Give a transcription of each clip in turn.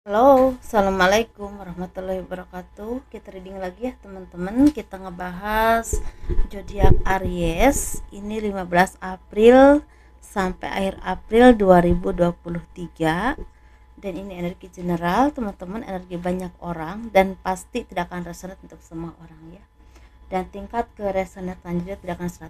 Halo, assalamualaikum warahmatullahi wabarakatuh. Kita reading lagi ya teman-teman. Kita ngebahas zodiak Aries. Ini 15 April sampai akhir April 2023. Dan ini energi general teman-teman, energi banyak orang dan pasti tidak akan resonate untuk semua orang ya. Dan tingkat keresonatannya tidak akan 100%.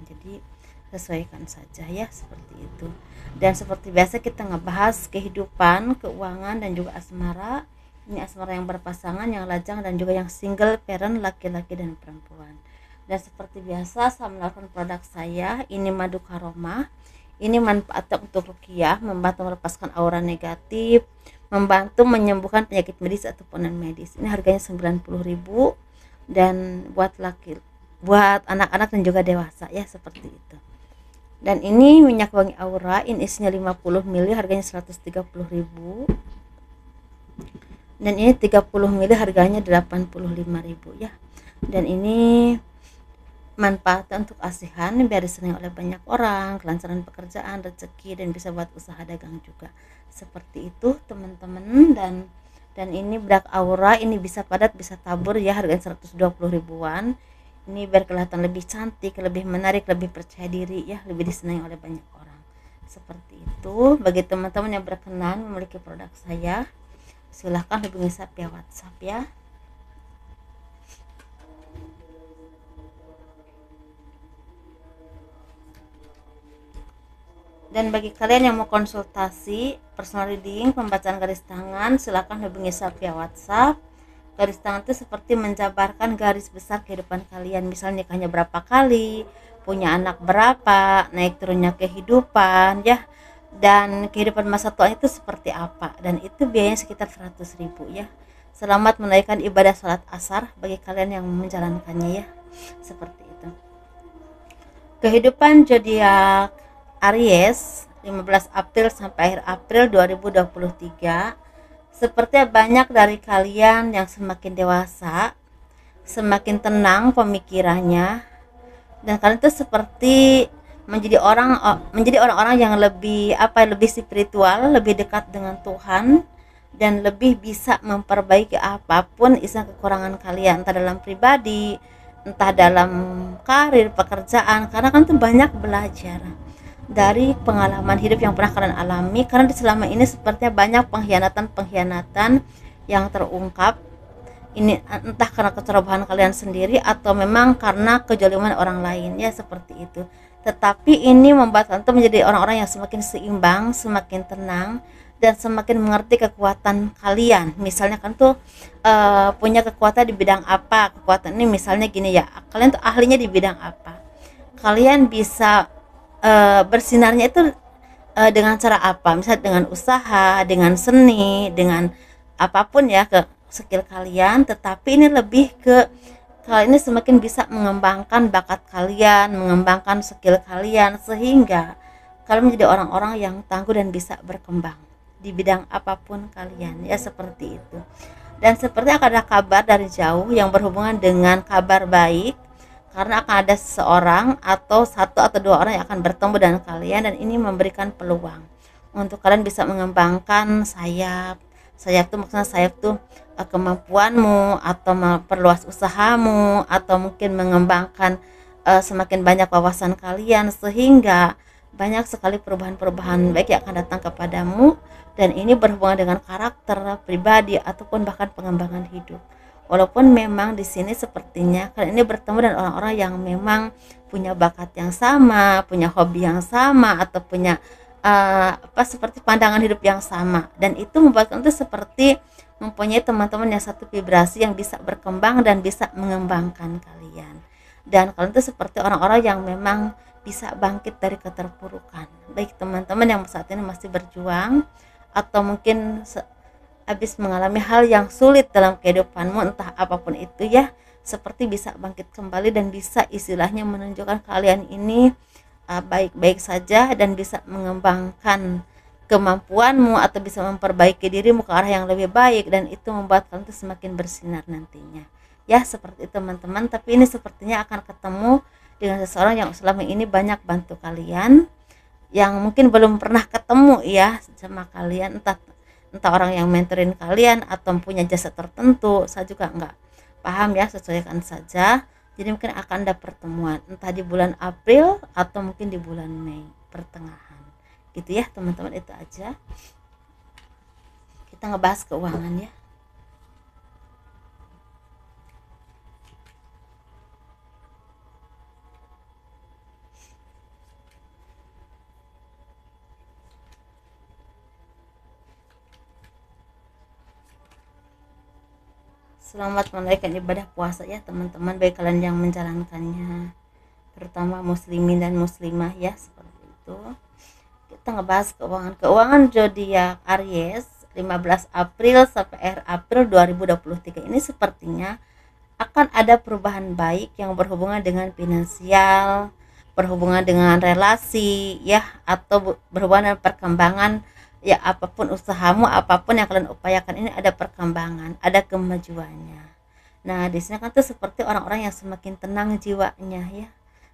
Jadi sesuaikan saja ya, seperti itu. Dan seperti biasa kita ngebahas kehidupan, keuangan dan juga asmara. Ini asmara yang berpasangan, yang lajang dan juga yang single parent, laki-laki dan perempuan. Dan seperti biasa saya menawarkan produk saya, ini madu karomah. Ini manfaatnya untuk ruqyah, membantu melepaskan aura negatif, membantu menyembuhkan penyakit medis ataupun non medis. Ini harganya 90.000 dan buat anak-anak dan juga dewasa ya, seperti itu. Dan ini minyak wangi aura, ini isinya 50 ml, harganya 130.000. Dan ini 30 ml harganya 85.000 ya. Dan ini manfaatnya untuk asihan, biar disenangi oleh banyak orang, kelancaran pekerjaan, rezeki, dan bisa buat usaha dagang juga. Seperti itu teman-teman. Dan ini bedak aura, ini bisa padat bisa tabur ya, harganya 120 ribuan. Ini biar kelihatan lebih cantik, lebih menarik, lebih percaya diri ya, lebih disenangi oleh banyak orang. Seperti itu. Bagi teman-teman yang berkenan memiliki produk saya, silahkan hubungi saya via WhatsApp ya. Dan bagi kalian yang mau konsultasi personal reading, pembacaan garis tangan, silahkan hubungi saya via WhatsApp. Garis tangan itu seperti menjabarkan garis besar kehidupan kalian, misalnya nikahnya berapa kali, punya anak berapa, naik turunnya kehidupan ya, dan kehidupan masa tua itu seperti apa. Dan itu biayanya sekitar 100.000 ya. Selamat menunaikan ibadah salat asar bagi kalian yang menjalankannya ya, seperti itu. Kehidupan zodiak Aries 15 April sampai akhir April 2023. Sepertinya banyak dari kalian yang semakin dewasa, semakin tenang pemikirannya, dan kalian tuh seperti menjadi orang-orang yang lebih spiritual, lebih dekat dengan Tuhan, dan lebih bisa memperbaiki apapun istilah kekurangan kalian, entah dalam pribadi, entah dalam karir, pekerjaan, karena kan tuh banyak belajar dari pengalaman hidup yang pernah kalian alami, karena selama ini sepertinya banyak pengkhianatan yang terungkap. Ini entah karena kecerobohan kalian sendiri atau memang karena kejoliman orang lain ya, seperti itu. Tetapi ini membuat kalian menjadi orang-orang yang semakin seimbang, semakin tenang, dan semakin mengerti kekuatan kalian. Misalnya kan tuh punya kekuatan di bidang apa, kekuatan ini misalnya gini ya, kalian tuh ahlinya di bidang apa, kalian bisa bersinarnya itu dengan cara apa, misalnya dengan usaha, dengan seni, dengan apapun ya, ke skill kalian. Tetapi ini lebih ke kalian ini semakin bisa mengembangkan bakat kalian, mengembangkan skill kalian, sehingga kalian menjadi orang-orang yang tangguh dan bisa berkembang di bidang apapun kalian ya, seperti itu. Dan seperti akan ada kabar dari jauh yang berhubungan dengan kabar baik, karena akan ada seseorang atau satu atau dua orang yang akan bertemu dengan kalian, dan ini memberikan peluang untuk kalian bisa mengembangkan sayap tuh, maksudnya sayap tuh kemampuanmu, atau memperluas usahamu, atau mungkin mengembangkan semakin banyak wawasan kalian, sehingga banyak sekali perubahan-perubahan baik yang akan datang kepadamu. Dan ini berhubungan dengan karakter pribadi ataupun bahkan pengembangan hidup. Walaupun memang di sini sepertinya kalian ini bertemu dengan orang-orang yang memang punya bakat yang sama, punya hobi yang sama, atau punya seperti pandangan hidup yang sama, dan itu membuat kalian itu seperti mempunyai teman-teman yang satu vibrasi yang bisa berkembang dan bisa mengembangkan kalian. Dan kalian itu seperti orang-orang yang memang bisa bangkit dari keterpurukan, baik teman-teman yang saat ini masih berjuang atau mungkin habis mengalami hal yang sulit dalam kehidupanmu, entah apapun itu ya, seperti bisa bangkit kembali dan bisa istilahnya menunjukkan kalian ini baik-baik saja dan bisa mengembangkan kemampuanmu atau bisa memperbaiki dirimu ke arah yang lebih baik, dan itu membuat kalian tuh semakin bersinar nantinya ya, seperti itu teman-teman. Tapi ini sepertinya akan ketemu dengan seseorang yang selama ini banyak bantu kalian, yang mungkin belum pernah ketemu ya sama kalian, entah entah orang yang mentorin kalian atau punya jasa tertentu, saya juga nggak paham ya, sesuaikan saja. Jadi mungkin akan ada pertemuan entah di bulan April atau mungkin di bulan Mei pertengahan gitu ya teman-teman. Itu aja kita ngebahas keuangan ya. Selamat menunaikan ibadah puasa ya teman-teman, baik kalian yang menjalankannya, terutama muslimin dan muslimah ya, seperti itu. Kita ngebahas keuangan zodiak Aries 15 April sampai akhir April 2023 ini sepertinya akan ada perubahan baik yang berhubungan dengan finansial, berhubungan dengan relasi ya, atau berhubungan dengan perkembangan ya. Apapun usahamu, apapun yang kalian upayakan, ini ada perkembangan, ada kemajuannya. Nah di sini kan tuh seperti orang-orang yang semakin tenang jiwanya ya,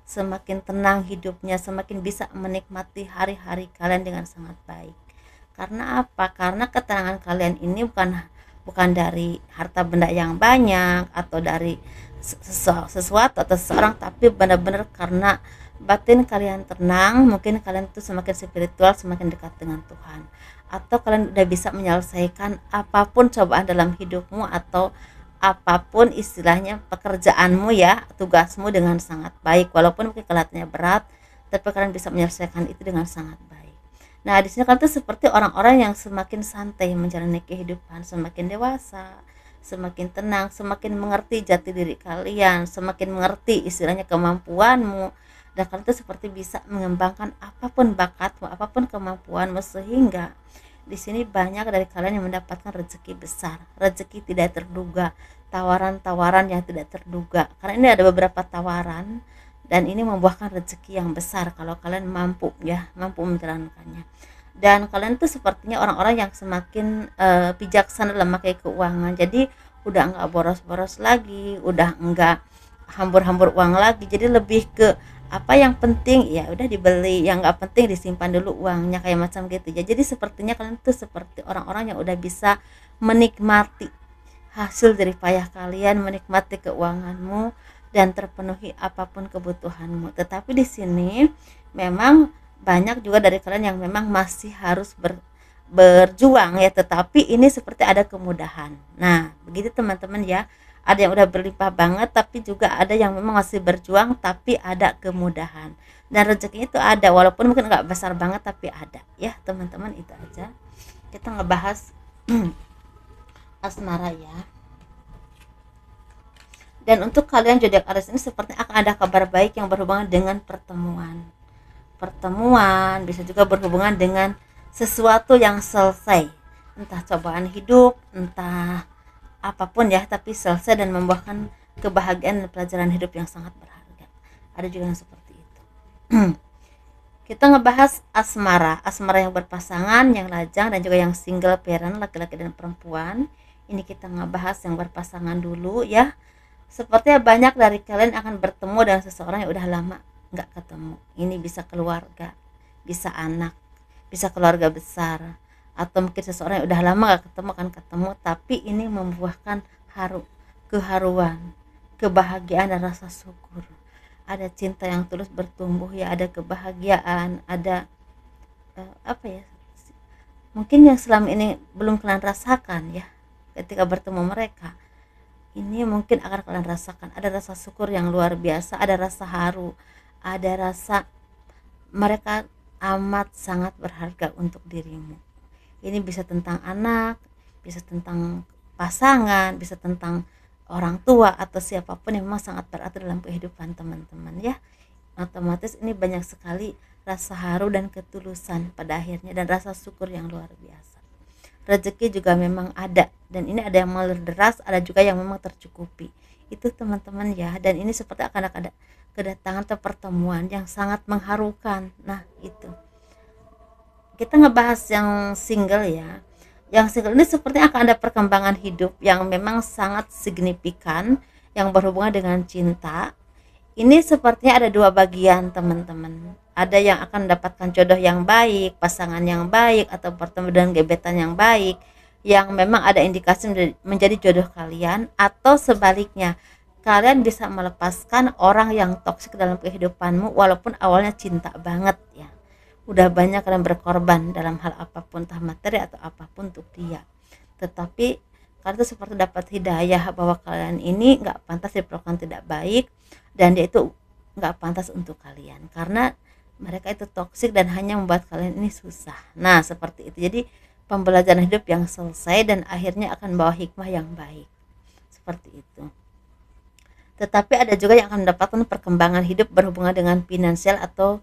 semakin tenang hidupnya, semakin bisa menikmati hari-hari kalian dengan sangat baik. Karena apa? Karena ketenangan kalian ini bukan dari harta benda yang banyak atau dari sesuatu atau seseorang, tapi benar-benar karena batin kalian tenang. Mungkin kalian tuh semakin spiritual, semakin dekat dengan Tuhan, atau kalian udah bisa menyelesaikan apapun cobaan dalam hidupmu atau apapun istilahnya pekerjaanmu ya, tugasmu dengan sangat baik, walaupun mungkin kelihatannya berat, tapi kalian bisa menyelesaikan itu dengan sangat baik. Nah di sini kalian tuh seperti orang-orang yang semakin santai menjalani kehidupan, semakin dewasa, semakin tenang, semakin mengerti jati diri kalian, semakin mengerti istilahnya kemampuanmu, dan kalian tuh seperti bisa mengembangkan apapun bakatmu, apapun kemampuanmu, sehingga di sini banyak dari kalian yang mendapatkan rezeki besar, rezeki tidak terduga, tawaran-tawaran yang tidak terduga. Karena ini ada beberapa tawaran dan ini membuahkan rezeki yang besar kalau kalian mampu ya, mampu menjalankannya. Dan kalian tuh sepertinya orang-orang yang semakin bijaksana dalam memakai keuangan. Jadi udah enggak boros-boros lagi, udah enggak hambur-hambur uang lagi. Jadi lebih ke apa yang penting ya udah dibeli, yang nggak penting disimpan dulu uangnya, kayak macam gitu ya. Jadi sepertinya kalian tuh seperti orang-orang yang udah bisa menikmati hasil dari payah kalian, menikmati keuanganmu dan terpenuhi apapun kebutuhanmu. Tetapi di sini memang banyak juga dari kalian yang memang masih harus berjuang ya, tetapi ini seperti ada kemudahan. Nah begitu teman-teman ya, ada yang udah berlimpah banget, tapi juga ada yang memang masih berjuang tapi ada kemudahan, dan rezekinya itu ada walaupun mungkin nggak besar banget tapi ada ya teman-teman. Itu aja kita ngebahas asmara ya. Dan untuk kalian zodiak Aries ini seperti akan ada kabar baik yang berhubungan dengan pertemuan, bisa juga berhubungan dengan sesuatu yang selesai, entah cobaan hidup, entah apapun ya, tapi selesai dan membuahkan kebahagiaan dan pelajaran hidup yang sangat berharga. Ada juga yang seperti itu. Kita ngebahas asmara yang berpasangan, yang lajang, dan juga yang single parent, laki-laki dan perempuan. Ini kita ngebahas yang berpasangan dulu ya. Sepertinya banyak dari kalian akan bertemu dengan seseorang yang udah lama nggak ketemu. Ini bisa keluarga, bisa anak, bisa keluarga besar, atau mungkin seseorang yang udah lama gak ketemu akan ketemu, tapi ini membuahkan keharuan, kebahagiaan dan rasa syukur. Ada cinta yang tulus bertumbuh ya, ada kebahagiaan, ada apa ya, mungkin yang selama ini belum kalian rasakan ya. Ketika bertemu mereka, ini mungkin akan kalian rasakan, ada rasa syukur yang luar biasa, ada rasa haru, ada rasa mereka amat sangat berharga untuk dirimu. Ini bisa tentang anak, bisa tentang pasangan, bisa tentang orang tua atau siapapun yang memang sangat berarti dalam kehidupan teman-teman ya. Otomatis ini banyak sekali rasa haru dan ketulusan pada akhirnya, dan rasa syukur yang luar biasa. Rezeki juga memang ada, dan ini ada yang mengalir deras, ada juga yang memang tercukupi. Itu teman-teman ya, dan ini seperti akan ada kedatangan atau pertemuan yang sangat mengharukan. Nah itu kita ngebahas yang single ya. Yang single ini sepertinya akan ada perkembangan hidup yang memang sangat signifikan yang berhubungan dengan cinta. Ini sepertinya ada dua bagian teman-teman. ada yang akan mendapatkan jodoh yang baik, pasangan yang baik, atau bertemu dengan gebetan yang baik, yang memang ada indikasi menjadi jodoh kalian, atau sebaliknya kalian bisa melepaskan orang yang toksik dalam kehidupanmu walaupun awalnya cinta banget ya. Udah banyak kalian berkorban dalam hal apapun, entah materi atau apapun untuk dia. Tetapi kalian itu seperti dapat hidayah bahwa kalian ini nggak pantas diperlakukan tidak baik, dan dia itu nggak pantas untuk kalian karena mereka itu toksik dan hanya membuat kalian ini susah. Nah seperti itu, jadi pembelajaran hidup yang selesai dan akhirnya akan bawa hikmah yang baik, seperti itu. Tetapi ada juga yang akan mendapatkan perkembangan hidup berhubungan dengan finansial atau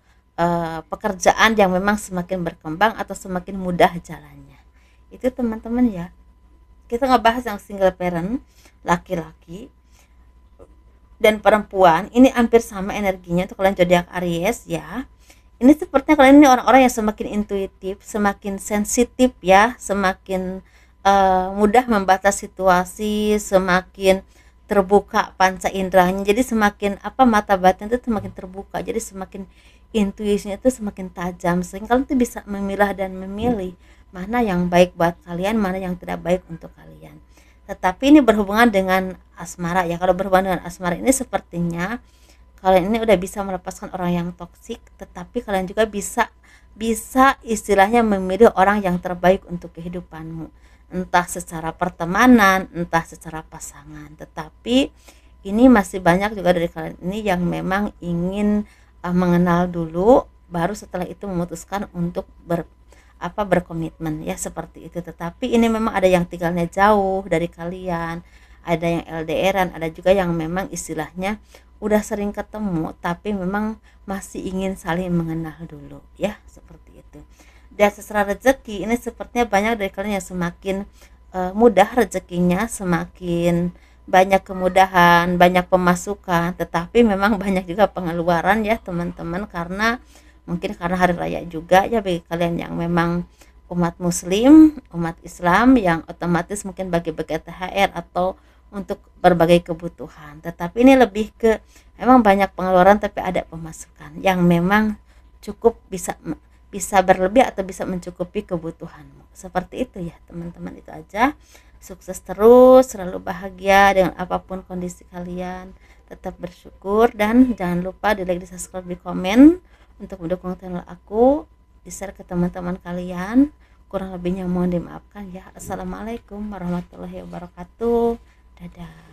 pekerjaan yang memang semakin berkembang atau semakin mudah jalannya. Itu teman-teman ya. Kita ngebahas yang single parent, laki-laki dan perempuan, ini hampir sama energinya untuk kalian zodiak Aries ya. Ini sepertinya kalian ini orang-orang yang semakin intuitif, semakin sensitif ya, semakin mudah membaca situasi, semakin terbuka panca inderanya. Jadi semakin mata batin itu semakin terbuka. Jadi semakin intuisinya itu semakin tajam, sehingga kalian tuh bisa memilah dan memilih mana yang baik buat kalian, mana yang tidak baik untuk kalian. Tetapi ini berhubungan dengan asmara ya. Kalau berhubungan dengan asmara ini sepertinya kalian ini udah bisa melepaskan orang yang toksik, tetapi kalian juga bisa istilahnya memilih orang yang terbaik untuk kehidupanmu, entah secara pertemanan, entah secara pasangan. Tetapi ini masih banyak juga dari kalian ini yang memang ingin mengenal dulu, baru setelah itu memutuskan untuk berkomitmen ya, seperti itu. Tetapi ini memang ada yang tinggalnya jauh dari kalian, ada yang LDRan, ada juga yang memang istilahnya udah sering ketemu tapi memang masih ingin saling mengenal dulu ya, seperti itu. Dan secara rezeki ini sepertinya banyak dari kalian yang semakin mudah rezekinya, semakin banyak kemudahan, banyak pemasukan, tetapi memang banyak juga pengeluaran ya teman-teman, karena mungkin karena hari raya juga ya bagi kalian yang memang umat muslim, umat Islam, yang otomatis mungkin bagi-bagi THR atau untuk berbagai kebutuhan. Tetapi ini lebih ke memang banyak pengeluaran tapi ada pemasukan yang memang cukup bisa berlebih atau bisa mencukupi kebutuhanmu. Seperti itu ya teman-teman, itu aja. Sukses terus, selalu bahagia dengan apapun kondisi kalian, tetap bersyukur, dan jangan lupa di like, di subscribe, di komen untuk mendukung channel aku, di share ke teman-teman kalian. Kurang lebihnya mohon dimaafkan ya. Assalamualaikum warahmatullahi wabarakatuh. Dadah.